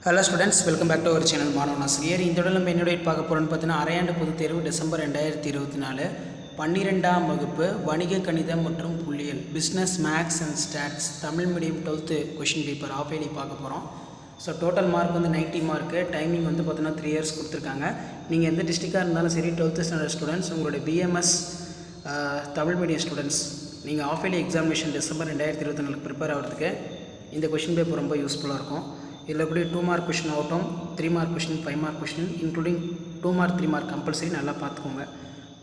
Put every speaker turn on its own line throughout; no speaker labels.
Hello students, welcome back to our channel மாணவன் ஆசிரியர். இந்த தொடரில் நம்ம என்னுடைய பார்க்க போகிறோன்னு பார்த்தீங்கன்னா, அரையாண்டு பொதுத் தேர்வு டிசம்பர் 2024 12ஆம் வகுப்பு வணிக கணிதம் மற்றும் புள்ளியியல் business maths and stats Tamil medium 12th question paper ஆஃப் ஐடி பார்க்க போகிறோம். ஸோ டோட்டல் மார்க் வந்து 90 மார்க்கு. டைமிங் வந்து பார்த்தீங்கன்னா 3 இயர்ஸ் கொடுத்துருக்காங்க. நீங்கள் எந்த டிஸ்ட்ரிக்டாக இருந்தாலும் சரி, 12th ஸ்டாண்டர்ட் ஸ்டூடெண்ட்ஸ், உங்களுடைய பிஎம்எஸ் தமிழ் மீடியம் ஸ்டூடெண்ட்ஸ், நீங்கள் ஆஃப் ஐடி எக்ஸாமினேஷன் டிசம்பர் 2024 ப்ரிப்பேர் ஆகிறதுக்கு இந்த கொஷின் பேப்பர் ரொம்ப யூஸ்ஃபுல்லாக இருக்கும். இதில் கூட 2 மார்க் கொஷின் ஆகட்டும், 3 mark question, 5 mark question, including 2 mark 3 mark compulsory நல்லா பார்த்துக்கோங்க.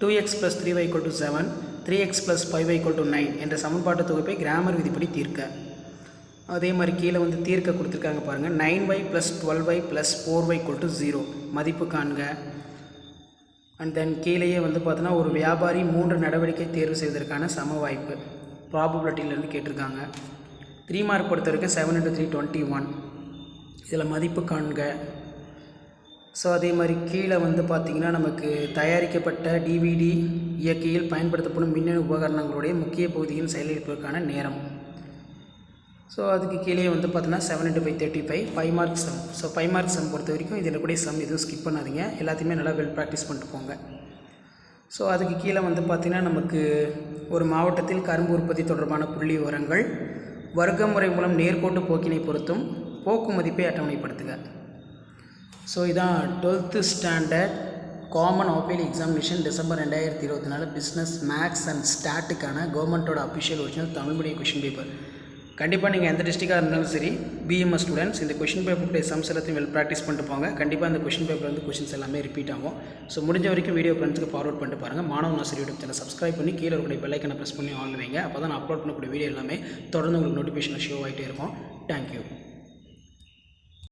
2x + 3y = 7, 3x + 5y = 9 என்ற சமன்பாட்டு தொகுப்பை கிராமர் விதிப்படி தீர்க்க. அதே மாதிரி கீழே வந்து தீர்க்க கொடுத்துருக்காங்க பாருங்கள். 9y + 12y + 4y = 0 மதிப்பு காண்க. அண்ட் தென் கீழேயே வந்து பார்த்தோன்னா ஒரு வியாபாரி 3 நடவடிக்கை தேர்வு செய்வதற்கான சம வாய்ப்பு ப்ராபபிலிட்டியிலேருந்து கேட்டிருக்காங்க. 3 மார்க் பொறுத்த வரைக்கும் 7 × 3 21, இதில் மதிப்பு காண்க. ஸோ அதே மாதிரி கீழே வந்து பார்த்திங்கன்னா நமக்கு தயாரிக்கப்பட்ட டிவிடி இயக்கியில் பயன்படுத்தப்படும் மின்னணு உபகரணங்களுடைய முக்கிய பகுதியின் செயலிழப்பதற்கான நேரம். ஸோ அதுக்கு கீழே வந்து பார்த்தோன்னா 7 × 5 35, 5 mark some. So 5 mark some பொறுத்த வரைக்கும் இதில் கூட சம் எதுவும் ஸ்கிப் பண்ணாதீங்க, எல்லாத்தையுமே நல்லா வெல் ப்ராக்டிஸ் பண்ணிட்டு போங்க. ஸோ அதுக்கு கீழே வந்து பார்த்திங்கன்னா நமக்கு ஒரு மாவட்டத்தில் கரும்பு உற்பத்தி தொடர்பான புள்ளி விவரங்கள், வர்க்க முறை மூலம் நேர்கோட்டு போக்கினை பொறுத்தும் போக்கு மதிப்பை அட்டவணைப்படுத்துக. ஸோ இதான் 12th standard common half yearly examination December 2024 business maths and ஸ்டாட்டுக்கான கவர்மெண்ட்டோட official original Tamil medium question paper. கண்டிப்பாக நீங்கள் எந்த டிஸ்ட்ரிக்டாக இருந்தாலும் சரி, பிஎம்எஸ் ஸ்டூடெண்ட்ஸ், இந்த கொஷின் பேப்பருடைய சம்ஸ் எல்லாத்தையும் வெல் ப்ராக்டிஸ் பண்ணிட்டு போங்க. கண்டிப்பாக இந்த கொஷின் பேப்பர் வந்து கொஷின்ஸ் எல்லாமே ரிப்பீட் ஆகும். ஸோ முடிஞ்ச வரைக்கும் வீடியோ ஃப்ரெண்ட்ஸுக்கு ஃபார்வர்ட் பண்ணிட்டு பாருங்கள். மாணவன் ஆசிரியர் யூடியூப் சேனல் சப்ஸ்கிரைப் பண்ணி கீழே இருக்கக்கூடிய பெல் ஐக்கனை ப்ரெஸ் பண்ணி ஆன் வைங்க. அப்போ தான் நான் அப்லோட் பண்ணக்கூடிய வீடியோ எல்லாமே தொடர்ந்து உங்களுக்கு நோட்டிஃபிகேஷன் ஷோ ஆகிட்டே இருக்கும். தேங்க்யூ.